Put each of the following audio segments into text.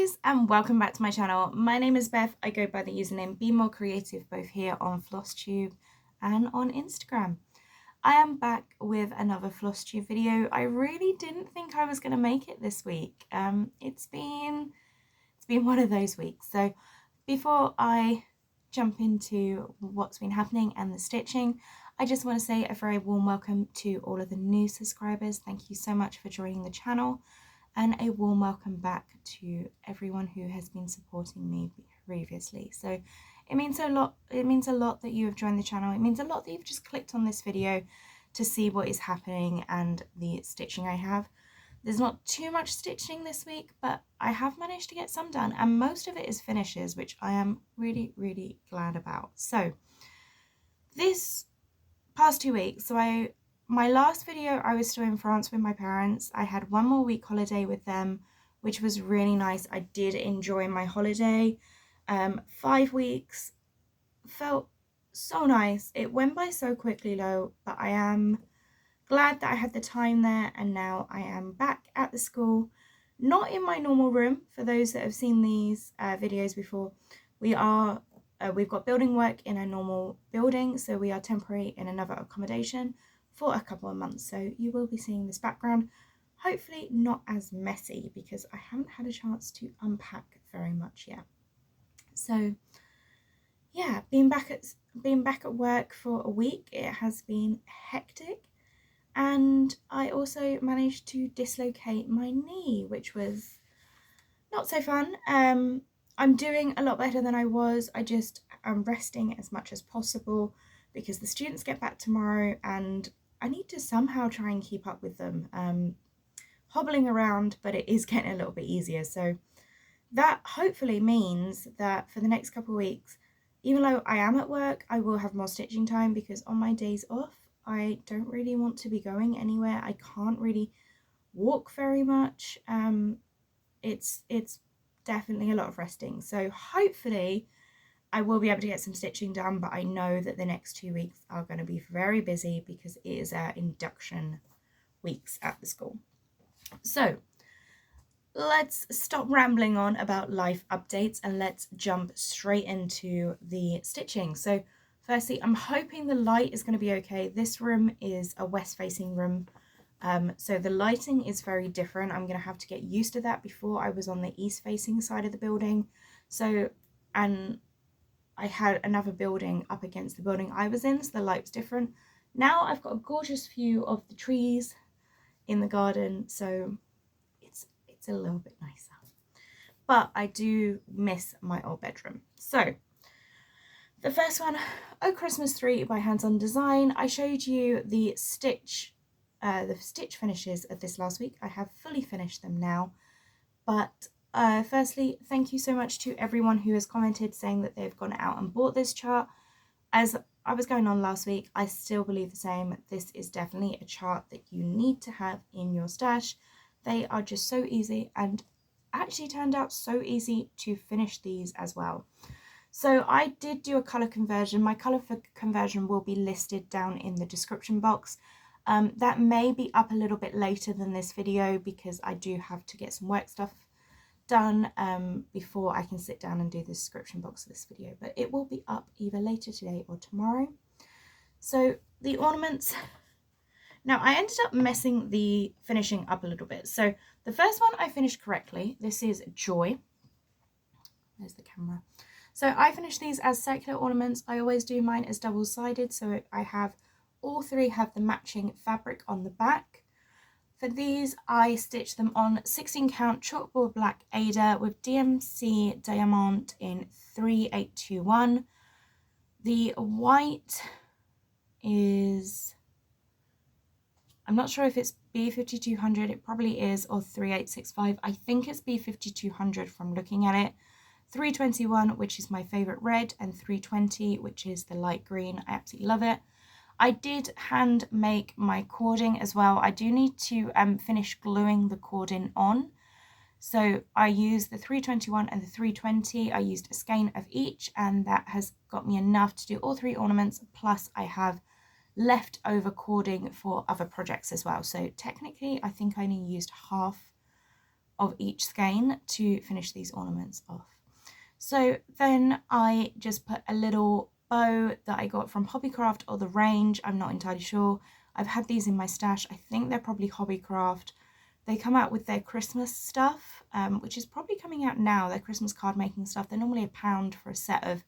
guys, and welcome back to my channel. My name is Beth. I go by the username Be More Creative both here on Flosstube and on Instagram. I am back with another Flosstube video. I really didn't think I was going to make it this week. It's been one of those weeks. So before I jump into what's been happening and the stitching, I just want to say a very warm welcome to all of the new subscribers. Thank you so much for joining the channel. And a warm welcome back to everyone who has been supporting me previously. So it means a lot. It means a lot that you have joined the channel. It means a lot that you've just clicked on this video to see what is happening and the stitching I have. There's not too much stitching this week, but I have managed to get some done, and most of it is finishes, which I am really, really glad about. So this past 2 weeks, my last video, I was still in France with my parents. I had 1 more week holiday with them, which was really nice. I did enjoy my holiday. 5 weeks felt so nice. It went by so quickly though, but I am glad that I had the time there, and now I am back at the school, not in my normal room. For those that have seen these videos before, we've got building work in a normal building, so we are temporary in another accommodation for a couple of months. So you will be seeing this background, hopefully not as messy because I haven't had a chance to unpack very much yet. So yeah, being back at work for a week, it has been hectic, and I also managed to dislocate my knee, which was not so fun. I'm doing a lot better than I was. I'm resting as much as possible because the students get back tomorrow and I need to somehow try and keep up with them. Hobbling around, but it is getting a little bit easier. So that hopefully means that for the next couple of weeks, even though I am at work, I will have more stitching time, because on my days off, I don't really want to be going anywhere. I can't really walk very much. It's definitely a lot of resting. So hopefully I will be able to get some stitching done, but I know that the next 2 weeks are going to be very busy because it is our induction weeks at the school. So let's stop rambling on about life updates and let's jump straight into the stitching. So firstly, I'm hoping the light is going to be okay. This room is a west facing room, so the lighting is very different. I'm going to have to get used to that. Before, I was on the east facing side of the building, and I had another building up against the building I was in, so the light was different. Now I've got a gorgeous view of the trees in the garden, so it's a little bit nicer. But I do miss my old bedroom. So the first one, Oh Christmas Tree by Hands On Design. I showed you the stitch finishes of this last week. I have fully finished them now, but firstly, thank you so much to everyone who has commented saying that they've gone out and bought this chart. As I was going on last week, I still believe the same. This is definitely a chart that you need to have in your stash. They are just so easy, and actually turned out so easy to finish these as well. So I did do a colour conversion. My colour conversion will be listed down in the description box. That may be up a little bit later than this video because I do have to get some work stuff done before I can sit down and do the description box of this video, but it will be up either later today or tomorrow. So the ornaments, now I ended up messing the finishing up a little bit. So the first one I finished correctly. This is Joy. There's the camera. So I finished these as circular ornaments. I always do mine as double-sided, so I have all three have the matching fabric on the back. For these, I stitched them on 16 count chalkboard black Aida with DMC Diamond in 3821. The white is, I'm not sure if it's B5200, it probably is, or 3865. I think it's B5200 from looking at it. 321, which is my favorite red, and 320, which is the light green. I absolutely love it. I did hand make my cording as well. I do need to finish gluing the cording on. So I used the 321 and the 320. I used a skein of each, and that has got me enough to do all three ornaments. Plus I have leftover cording for other projects as well. So technically I think I only used half of each skein to finish these ornaments off. So then I just put a little bow that I got from Hobbycraft or the range, I'm not entirely sure. I've had these in my stash. I think they're probably Hobbycraft. They come out with their Christmas stuff, which is probably coming out now, their Christmas card making stuff. They're normally £1 for a set of,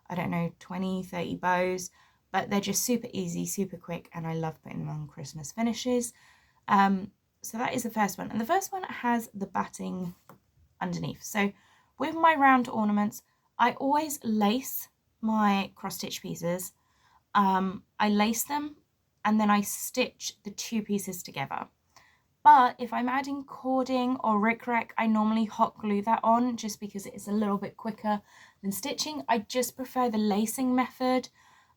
I don't know, 20, 30 bows, but they're just super easy, super quick, and I love putting them on Christmas finishes. So that is the first one. And the first one has the batting underneath. So with my round ornaments, I always lace my cross stitch pieces. I lace them and then I stitch the two pieces together. But if I'm adding cording or rickrack, I normally hot glue that on just because it is a little bit quicker than stitching. I just prefer the lacing method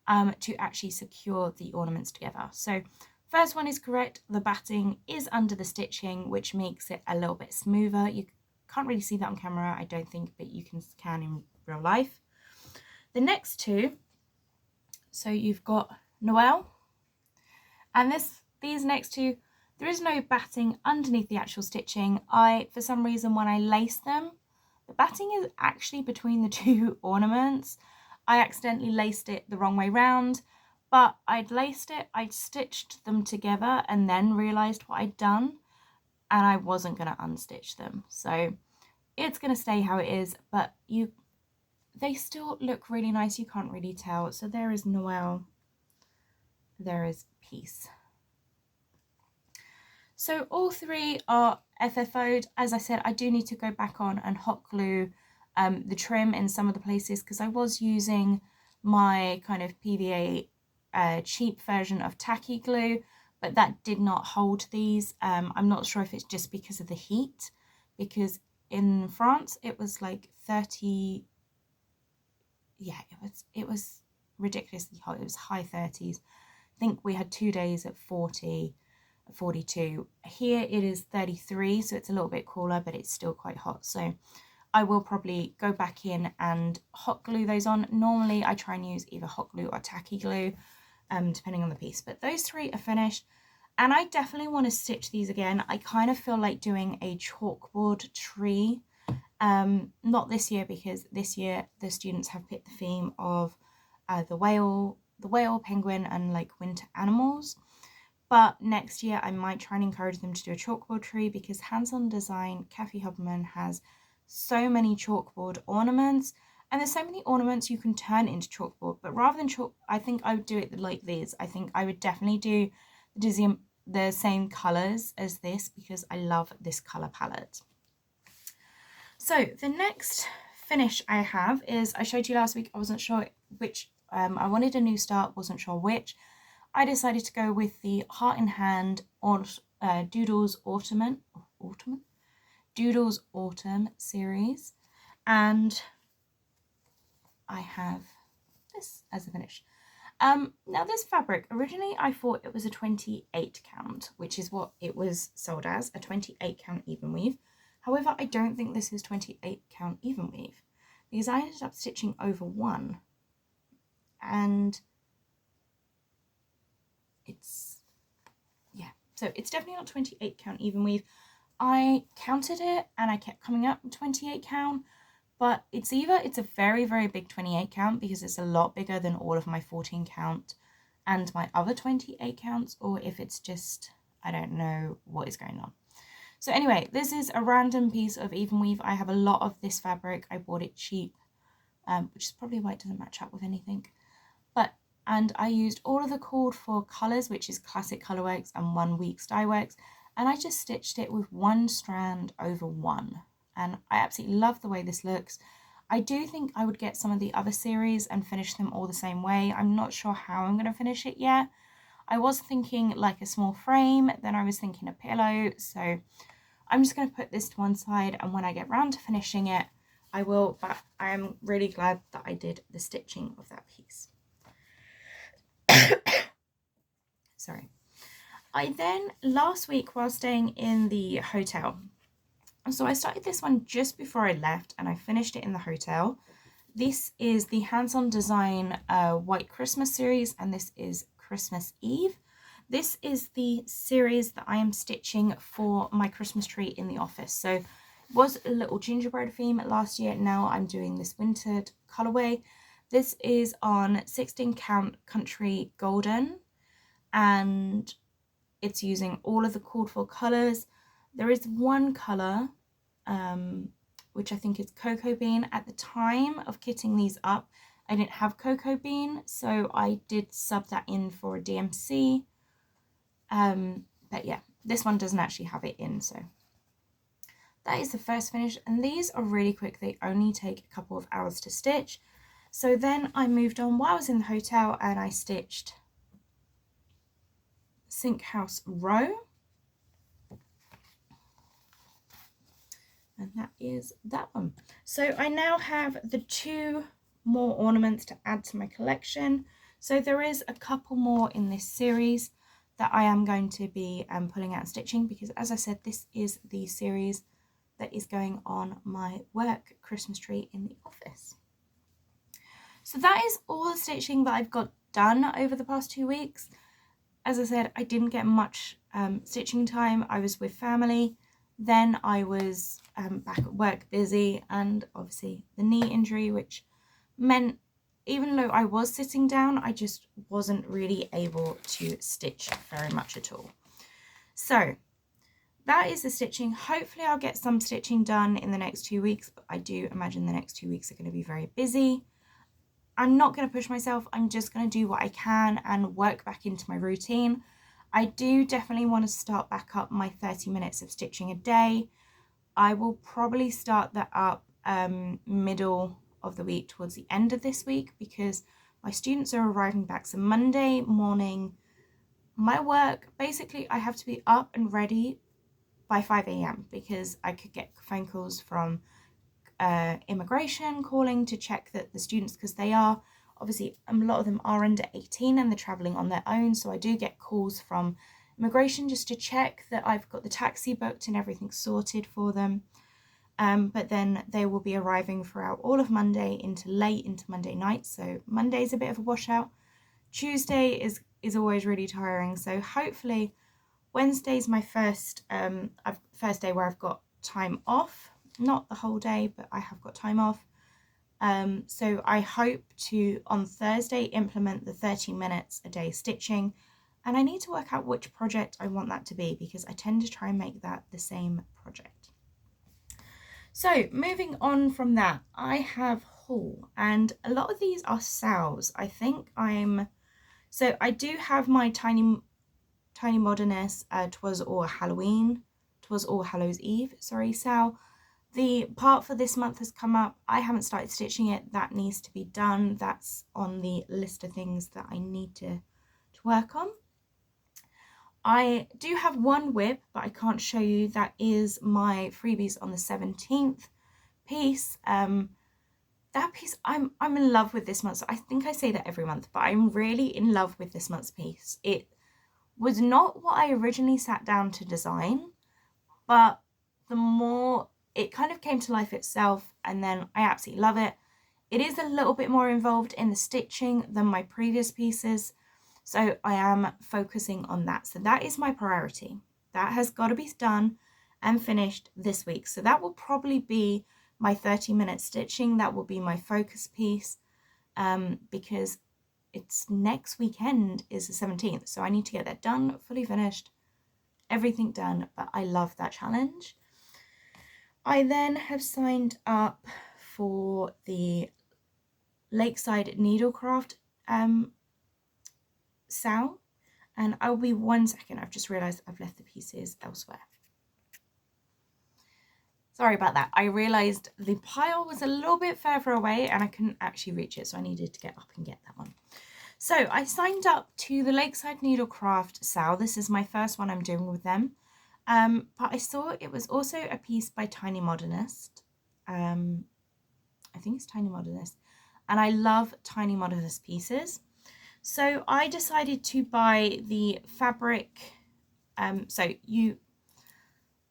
to actually secure the ornaments together. So first one is correct. The batting is under the stitching, which makes it a little bit smoother. You can't really see that on camera, I don't think, but you can in real life. The next two, so you've got Noel, and these next two, there is no batting underneath the actual stitching. For some reason, when I lace them, the batting is actually between the two ornaments. I accidentally laced it the wrong way round, but I'd laced it, I'd stitched them together and then realised what I'd done, and I wasn't going to unstitch them. So it's going to stay how it is, but they still look really nice. You can't really tell. So there is Noel, there is Peace. So all three are FFO'd. As I said, I do need to go back on and hot glue the trim in some of the places because I was using my kind of PVA cheap version of tacky glue, but that did not hold these. I'm not sure if it's just because of the heat, because in France it was like 30, yeah, it was ridiculously hot. It was high 30s. I think we had 2 days at 40, 42. Here it is 33, so it's a little bit cooler, but it's still quite hot. So I will probably go back in and hot glue those on. Normally I try and use either hot glue or tacky glue, depending on the piece, but those three are finished. And I definitely want to stitch these again. I kind of feel like doing a chalkboard tree. Not this year, because this year the students have picked the theme of the whale, penguin, and like winter animals. But next year I might try and encourage them to do a chalkboard tree, because Hands-On Design, Kathy Huberman, has so many chalkboard ornaments, and there's so many ornaments you can turn into chalkboard. But rather than chalk, I think I would do it like this. I think I would definitely do the same colours as this, because I love this colour palette. So the next finish I have is, I showed you last week, I wasn't sure which, I wanted a new start, wasn't sure which. I decided to go with the Heart in Hand Doodles Doodles Autumn series, and I have this as a finish. Now this fabric, originally I thought it was a 28 count, which is what it was sold as, a 28 count even weave. However, I don't think this is 28 count even weave, because I ended up stitching over one, and it's, yeah, so it's definitely not 28 count even weave. I counted it and I kept coming up with 28 count, but it's either it's a very, very big 28 count, because it's a lot bigger than all of my 14 count and my other 28 counts, or if it's just, I don't know what is going on. So anyway, this is a random piece of even weave. I have a lot of this fabric. I bought it cheap, which is probably why it doesn't match up with anything. And I used all of the called for colours, which is Classic Colourworks and 1 Weeks Dye Works, and I just stitched it with one strand over one. And I absolutely love the way this looks. I do think I would get some of the other series and finish them all the same way. I'm not sure how I'm going to finish it yet. I was thinking like a small frame, then I was thinking a pillow, so I'm just going to put this to one side, and when I get round to finishing it, I will, but I am really glad that I did the stitching of that piece. Sorry. I then, last week while staying in the hotel, so I started this one just before I left and I finished it in the hotel. This is the Hands-On Design White Christmas series, and this is Christmas Eve. This is the series that I am stitching for my Christmas tree in the office. So it was a little gingerbread theme last year. Now I'm doing this wintered colorway. This is on 16 count country golden, and it's using all of the called for colors. There is one color, which I think is cocoa bean. At the time of kitting these up, I didn't have cocoa bean, so I did sub that in for a DMC. But yeah, this one doesn't actually have it in, so that is the first finish. And these are really quick. They only take a couple of hours to stitch. So then I moved on while I was in the hotel, and I stitched Sink House Row. And that is that one. So I now have the 2 more ornaments to add to my collection. So there is a couple more in this series that I am going to be pulling out and stitching, because as I said, this is the series that is going on my work Christmas tree in the office. So that is all the stitching that I've got done over the past 2 weeks. As I said, I didn't get much stitching time. I was with family. Then I was back at work busy, and obviously the knee injury, which meant even though I was sitting down, I just wasn't really able to stitch very much at all. So that is the stitching. Hopefully I'll get some stitching done in the next 2 weeks, but I do imagine the next 2 weeks are going to be very busy. I'm not going to push myself. I'm just going to do what I can and work back into my routine. I do definitely want to start back up my 30 minutes of stitching a day. I will probably start that up middle of the week, towards the end of this week, because my students are arriving back. So Monday morning, my work, basically I have to be up and ready by 5 a.m. because I could get phone calls from immigration calling to check that the students, because they are obviously a lot of them are under 18 and they're traveling on their own, so I do get calls from immigration just to check that I've got the taxi booked and everything sorted for them. But then they will be arriving throughout all of Monday late into Monday night, so Monday's a bit of a washout. Tuesday is always really tiring, so hopefully Wednesday's my first day where I've got time off. Not the whole day, but I have got time off. So I hope to, on Thursday, implement the 30 minutes a day stitching, and I need to work out which project I want that to be, because I tend to try and make that the same project. So moving on from that, I have haul, and a lot of these are sales. I think so I do have my Tiny Modernist Twas All Hallows Eve, sale. The part for this month has come up. I haven't started stitching it. That needs to be done. That's on the list of things that I need to work on. I do have one WIP, but I can't show you. That is my freebies on the 17th piece. That piece, I'm in love with this month. So I think I say that every month, but I'm really in love with this month's piece. It was not what I originally sat down to design, but the more it kind of came to life itself, and then I absolutely love it. It is a little bit more involved in the stitching than my previous pieces, so I am focusing on that. So that is my priority. That has got to be done and finished this week. So that will probably be my 30-minute stitching. That will be my focus piece, because it's next weekend is the 17th. So I need to get that done, fully finished, everything done, but I love that challenge. I then have signed up for the Lakeside Needlecraft sale, and I'll be 1 second. I've just realised I've left the pieces elsewhere. Sorry about that. I realised the pile was a little bit further away and I couldn't actually reach it, so I needed to get up and get that one. So I signed up to the Lakeside Needlecraft sale. This is my first one I'm doing with them. But I saw it was also a piece by Tiny Modernist. I think it's Tiny Modernist. And I love Tiny Modernist pieces. So I decided to buy the fabric.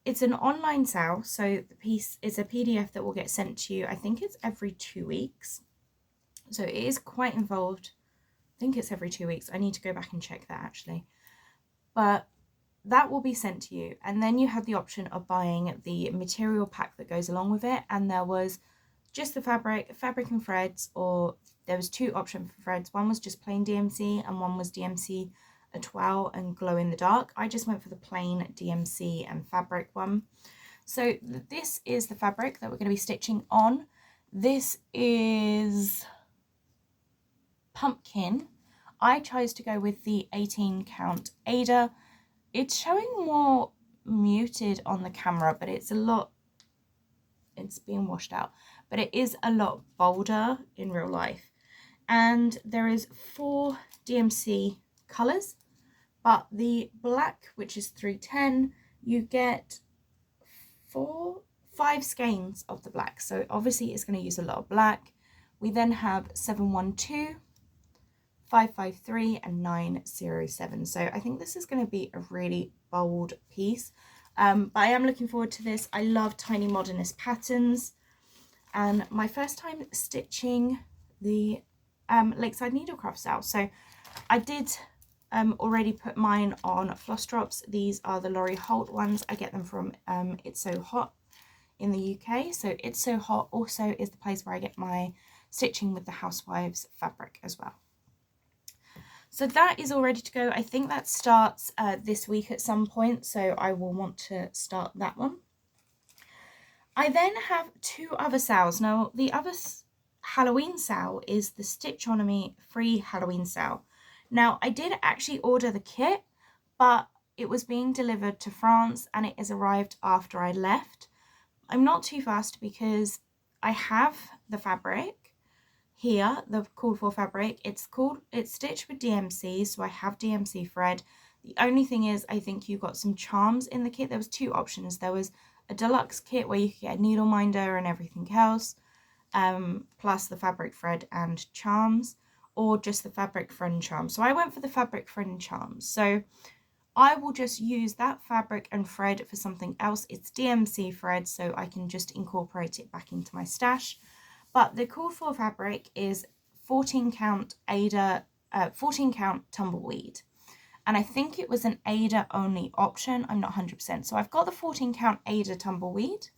It's an online sale. So the piece is a PDF that will get sent to you. I think it's every 2 weeks. So it is quite involved. I think it's every 2 weeks. I need to go back and check that actually. but that will be sent to you, and then you have the option of buying the material pack that goes along with it. And there was just the fabric and threads, or there was two options for threads. One was just plain DMC and one was DMC Etoile and glow in the dark. I just went for the plain DMC and fabric one. So this is the fabric that we're going to be stitching on. This is pumpkin. I chose to go with the 18 count Ada. It's showing more muted on the camera, but it's being washed out, but it is a lot bolder in real life. And there is 4 DMC colors, but the black, which is 310, you get 5 skeins of the black, so obviously it's going to use a lot of black. We then have 712, 553 and 907. So I think this is going to be a really bold piece, but I am looking forward to this. I love tiny modernist patterns, and my first time stitching the Lakeside Needlecraft sale. So I did already put mine on Flossdrops. These are the Laurie Holt ones. I get them from It's So Hot in the UK. So It's So Hot also is the place where I get my stitching with the Housewives fabric as well. So that is all ready to go. I think that starts this week at some point, so I will want to start that one. I then have 2 other sales. Now, the other Halloween sale is the Stitchonomy free Halloween sale. Now, I did actually order the kit, but it was being delivered to France and it has arrived after I left. I'm not too fast because I have the fabric here, the called for fabric. It's stitched with DMC, so I have DMC thread. The only thing is, I think you got some charms in the kit. There was 2 options. There was a deluxe kit where you could get a needle minder and everything else, plus the fabric thread and charms, or just the fabric thread and charms. So I went for the fabric thread and charms. So I will just use that fabric and thread for something else. It's DMC thread, so I can just incorporate it back into my stash. But the called for fabric is 14 count Ada, 14 count tumbleweed. And I think it was an Ada only option. I'm not 100%. So I've got the 14 count Ada tumbleweed,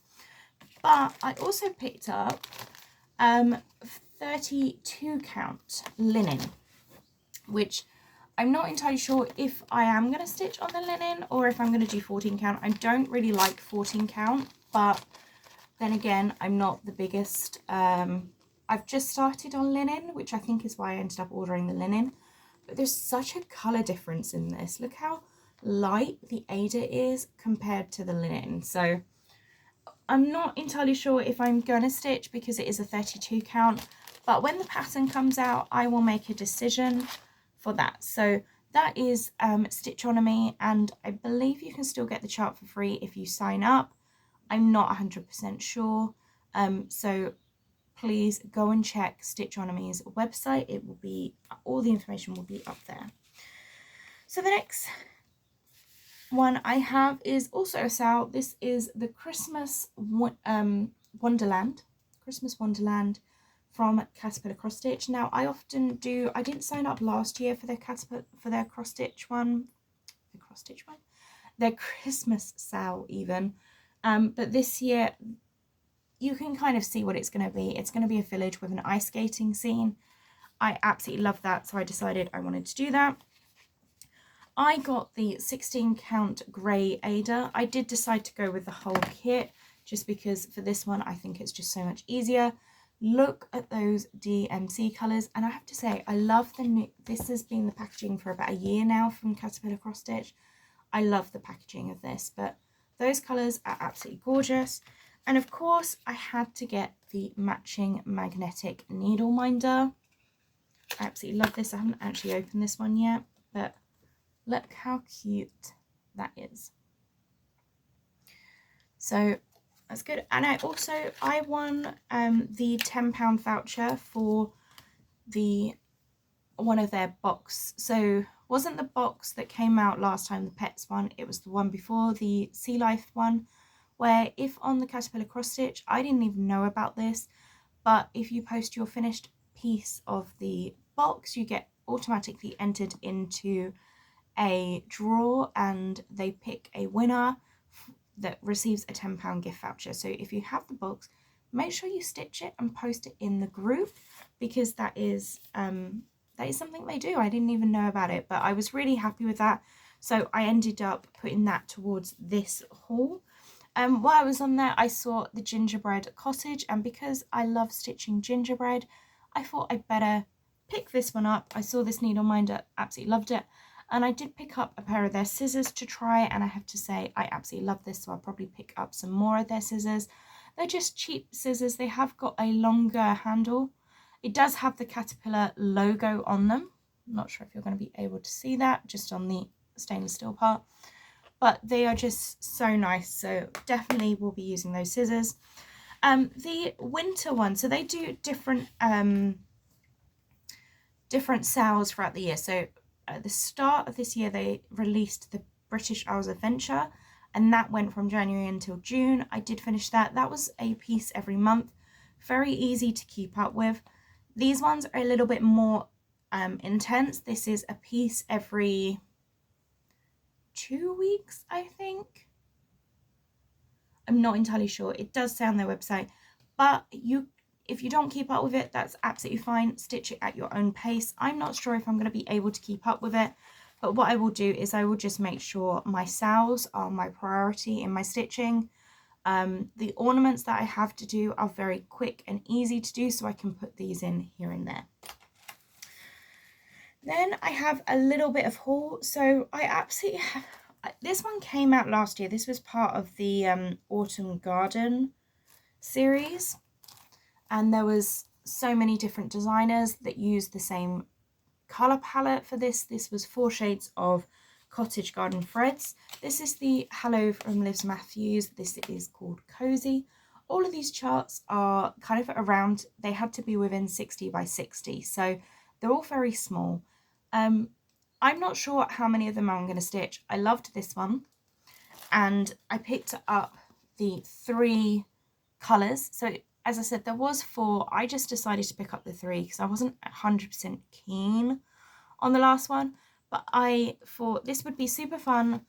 but I also picked up 32 count linen, which I'm not entirely sure if I am going to stitch on the linen or if I'm going to do 14 count. I don't really like 14 count, but then again, I'm not the biggest. I've just started on linen, which I think is why I ended up ordering the linen. But there's such a colour difference in this. Look how light the Ada is compared to the linen. So I'm not entirely sure if I'm going to stitch because it is a 32 count. But when the pattern comes out, I will make a decision for that. So that is Stitchonomy, and I believe you can still get the chart for free if you sign up. I'm not 100% sure. So please go and check Stitchonomy's website. It will be, all the information will be up there. So the next one I have is also a sale. This is the Christmas Wonderland from Caterpillar Cross Stitch. Now I didn't sign up last year for their cross stitch one, their Christmas sale even. But this year you can kind of see what it's going to be. It's going to be a village with an ice skating scene. I absolutely love that, so I decided I wanted to do that. I got the 16 count grey Ada. I did decide to go with the whole kit just because for this one I think it's just so much easier. Look at those DMC colours, and I have to say I love the new, this has been the packaging for about a year now from Caterpillar Cross Stitch. I love the packaging of this, but those colours are absolutely gorgeous. And of course I had to get the matching magnetic needle minder. I absolutely love this. I haven't actually opened this one yet, but look how cute that is. So that's good. And I won the £10 voucher for one of their box. So wasn't the box that came out last time the pets one, it was the one before, the Sea Life one, where if on the Caterpillar Cross Stitch, I didn't even know about this, but if you post your finished piece of the box, you get automatically entered into a draw and they pick a winner that receives a £10 gift voucher. So if you have the box, make sure you stitch it and post it in the group, because that is something they do. I didn't even know about it, but I was really happy with that. So I ended up putting that towards this haul. While I was on there, I saw the gingerbread cottage, and because I love stitching gingerbread, I thought I'd better pick this one up. I saw this needle minder, absolutely loved it, and I did pick up a pair of their scissors to try, and I have to say I absolutely love this, so I'll probably pick up some more of their scissors. They're just cheap scissors. They have got a longer handle. It does have the caterpillar logo on them. I'm not sure if you're going to be able to see that just on the stainless steel part, but they are just so nice, so definitely will be using those scissors. The winter one, so they do different sales throughout the year. So at the start of this year they released the British Isles Adventure, and that went from January until June. I did finish that. That was a piece every month, very easy to keep up with. These ones are a little bit more intense. This is a piece every 2 weeks, I think. I'm not entirely sure. It does say on their website, but if you don't keep up with it, that's absolutely fine. Stitch it at your own pace. I'm not sure if I'm going to be able to keep up with it, but what I will do is I will just make sure my sales are my priority in my stitching. The ornaments that I have to do are very quick and easy to do, so I can put these in here and there. Then I have a little bit of haul. So I absolutely have, this one came out last year. This was part of the Autumn Garden series, and there was so many different designers that used the same colour palette for this. This was 4 shades of Cottage Garden Threads. This is the Hello from Liz Matthews. This is called Cozy. All of these charts are kind of around, they had to be within 60 by 60, so they're all very small. I'm not sure how many of them I'm going to stitch. I loved this one, and I picked up the 3 colours. So as I said, there was 4. I just decided to pick up the 3 because I wasn't 100% keen on the last one, but I thought this would be super fun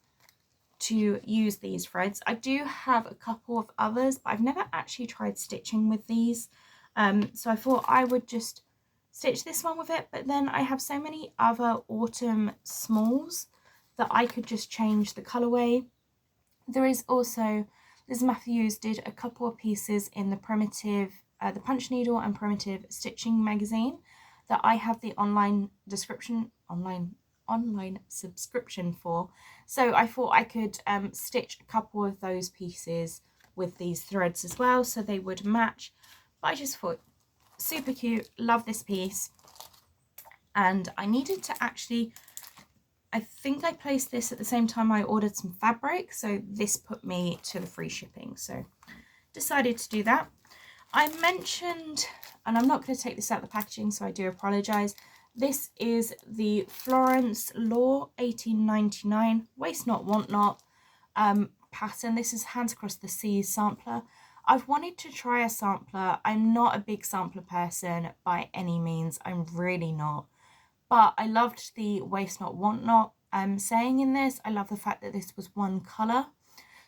to use these threads. I do have a couple of others, but I've never actually tried stitching with these, so I thought I would just stitch this one with it. But then I have so many other autumn smalls that I could just change the colorway. There is also, Liz Matthews did a couple of pieces in the Primitive, the Punch Needle and Primitive Stitching magazine that I have the online subscription for. So I thought I could stitch a couple of those pieces with these threads as well, so they would match. But I just thought, super cute, love this piece. And I needed to actually, I think I placed this at the same time I ordered some fabric, so this put me to the free shipping, so decided to do that. I mentioned, and I'm not going to take this out of the packaging, so I do apologise, this is the Florence Law 1899 Waste Not Want Not pattern. This is Hands Across the Seas sampler. I've wanted to try a sampler. I'm not a big sampler person by any means. I'm really not. But I loved the Waste Not Want Not saying in this. I love the fact that this was one colour.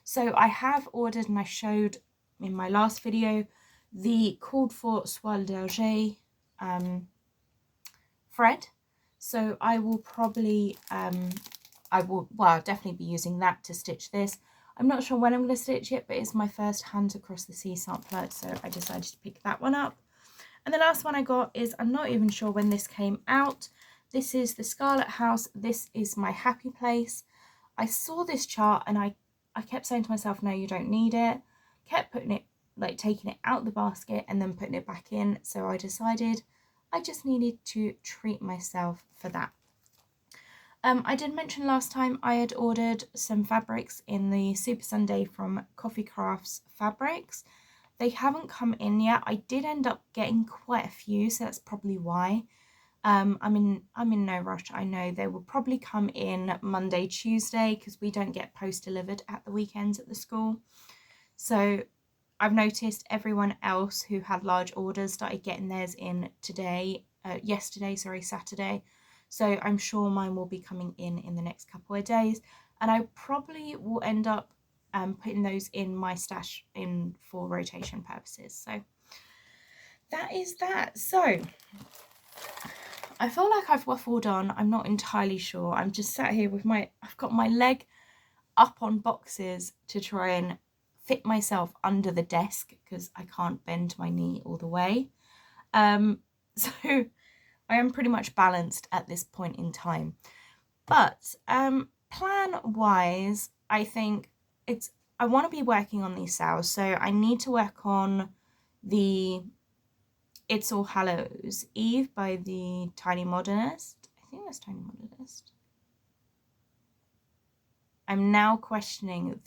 So I have ordered, and I showed in my last video, the called for Soie d'Alger thread. So I will probably, I'll definitely be using that to stitch this. I'm not sure when I'm going to stitch it, but it's my first Hands Across the Sea sampler, so I decided to pick that one up. And the last one I got is, I'm not even sure when this came out. This is the Scarlet House. This is my happy place. I saw this chart and I kept saying to myself, no, you don't need it. Kept putting it, like taking it out the basket and then putting it back in. So I decided I just needed to treat myself for that. I did mention last time I had ordered some fabrics in the Super Sunday from Coffee Crafts Fabrics. They haven't come in yet. I did end up getting quite a few, so that's probably why. I'm in no rush. I know they will probably come in Monday, Tuesday, because we don't get post delivered at the weekends at the school. So I've noticed everyone else who had large orders started getting theirs in Saturday. So I'm sure mine will be coming in the next couple of days, and I probably will end up putting those in my stash in for rotation purposes. So that is that. So I feel like I've waffled on. I'm not entirely sure. I'm just sat here with I've got my leg up on boxes to try and fit myself under the desk because I can't bend my knee all the way. So I am pretty much balanced at this point in time. But plan wise, I think I want to be working on these sales. So I need to work on the It's All Hallows Eve by the Tiny Modernist. I think that's Tiny Modernist. I'm now questioning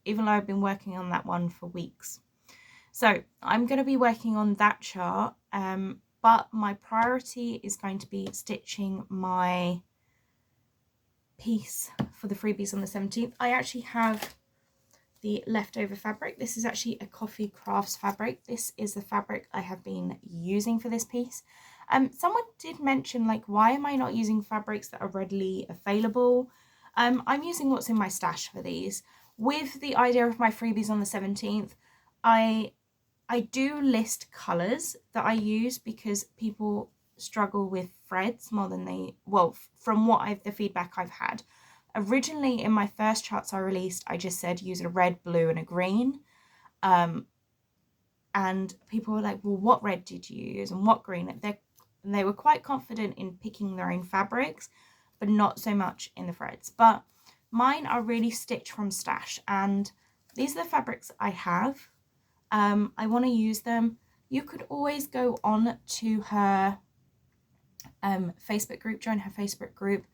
even though I've been working on that one for weeks. So I'm going to be working on that chart, but my priority is going to be stitching my piece for the freebies on the 17th. I actually have the leftover fabric. This is actually a Coffee Crafts fabric. This is the fabric I have been using for this piece. Someone did mention, like, why am I not using fabrics that are readily available? I'm using what's in my stash for these. With the idea of my freebies on the 17th, I do list colours that I use because people struggle with threads more than from what the feedback I've had. Originally, in my first charts I released, I just said use a red, blue and a green. And people were like, well, what red did you use and what green? And they were quite confident in picking their own fabrics, but not so much in the threads. But mine are really stitched from stash, and these are the fabrics I have. I want to use them. You could always go on to her Facebook group, join her Facebook group.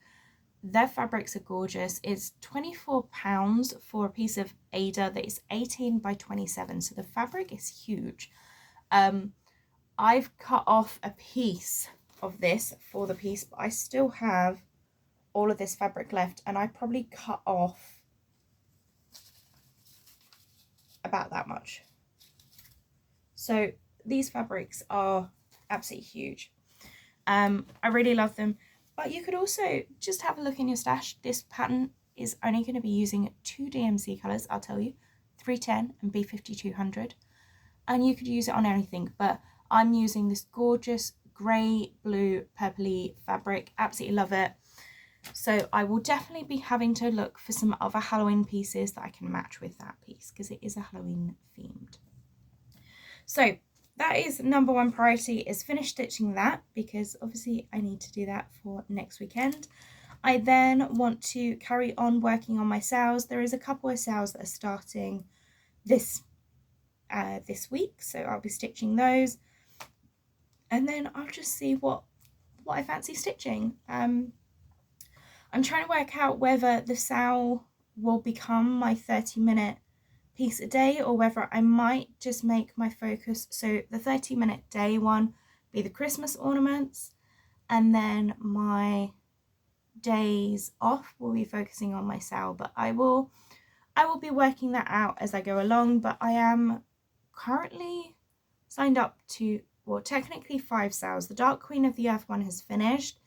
Their fabrics are gorgeous. It's £24 for a piece of Ada that is 18 by 27, so the fabric is huge. I've cut off a piece of this for the piece, but I still have all of this fabric left, and I probably cut off about that much. So these fabrics are absolutely huge. I really love them. But you could also just have a look in your stash. This pattern is only going to be using 2 DMC colours, I'll tell you, 310 and B5200. And you could use it on anything, but I'm using this gorgeous grey, blue, purpley fabric. Absolutely love it. So I will definitely be having to look for some other Halloween pieces that I can match with that piece because it is a Halloween themed. So that is number one priority, is finish stitching that, because obviously I need to do that for next weekend. I then want to carry on working on my sales. There is a couple of sales that are starting this week, so I'll be stitching those, and then I'll just see what I fancy stitching. I'm trying to work out whether the sale will become my 30-minute piece a day, or whether I might just make my focus, so the 30-minute day one be the Christmas ornaments, and then my days off will be focusing on my sale. But I will be working that out as I go along. But I am currently signed up to, well, technically 5 sales. The Dark Queen of the Earth one has finished.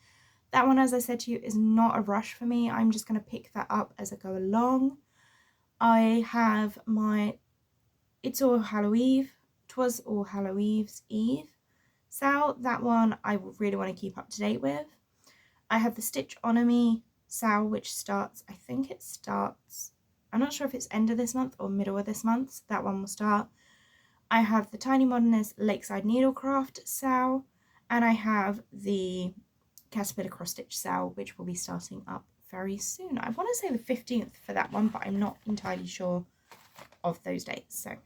That one, as I said to you, is not a rush for me. I'm just going to pick that up as I go along. I have my It's All Hallow Eve, 'Twas All Hallow Eve's Eve sale. That one I really want to keep up to date with. I have the Stitchonomy sale, which starts, I think it starts, I'm not sure if it's end of this month or middle of this month. That one will start. I have the Tiny Modernist Lakeside Needlecraft sale, and I have the Caterpillar Cross Stitch sale, which will be starting up very soon. I want to say the 15th for that one, but I'm not entirely sure of those dates. So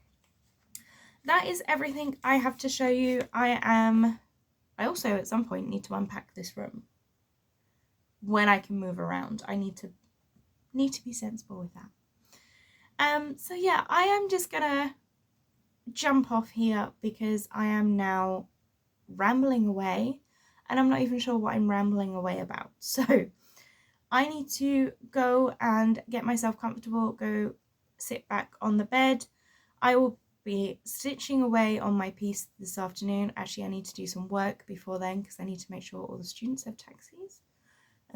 that is everything I have to show you. I also at some point need to unpack this room when I can move around. I need to be sensible with that. So yeah, I am just gonna jump off here because I am now rambling away, and I'm not even sure what I'm rambling away about. So I need to go and get myself comfortable, go sit back on the bed. I will be stitching away on my piece this afternoon. Actually, I need to do some work before then because I need to make sure all the students have taxis.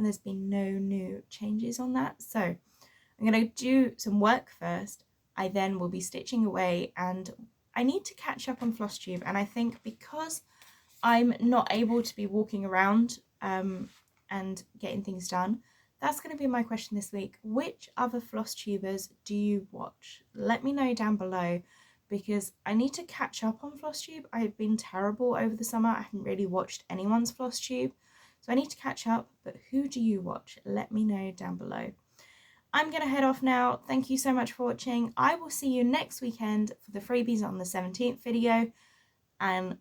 and there's been no new changes on that. So I'm going to do some work first. I then will be stitching away, and I need to catch up on Flosstube. And I think because I'm not able to be walking around and getting things done, that's going to be my question this week. Which other Flosstubers do you watch? Let me know down below, because I need to catch up on Flosstube. I've been terrible over the summer. I haven't really watched anyone's Flosstube, so I need to catch up. But who do you watch? Let me know down below. I'm going to head off now. Thank you so much for watching. I will see you next weekend for the freebies on the 17th video, and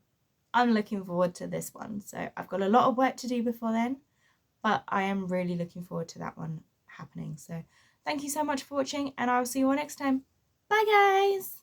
I'm looking forward to this one. So I've got a lot of work to do before then, but I am really looking forward to that one happening. So thank you so much for watching, and I will see you all next time. Bye guys!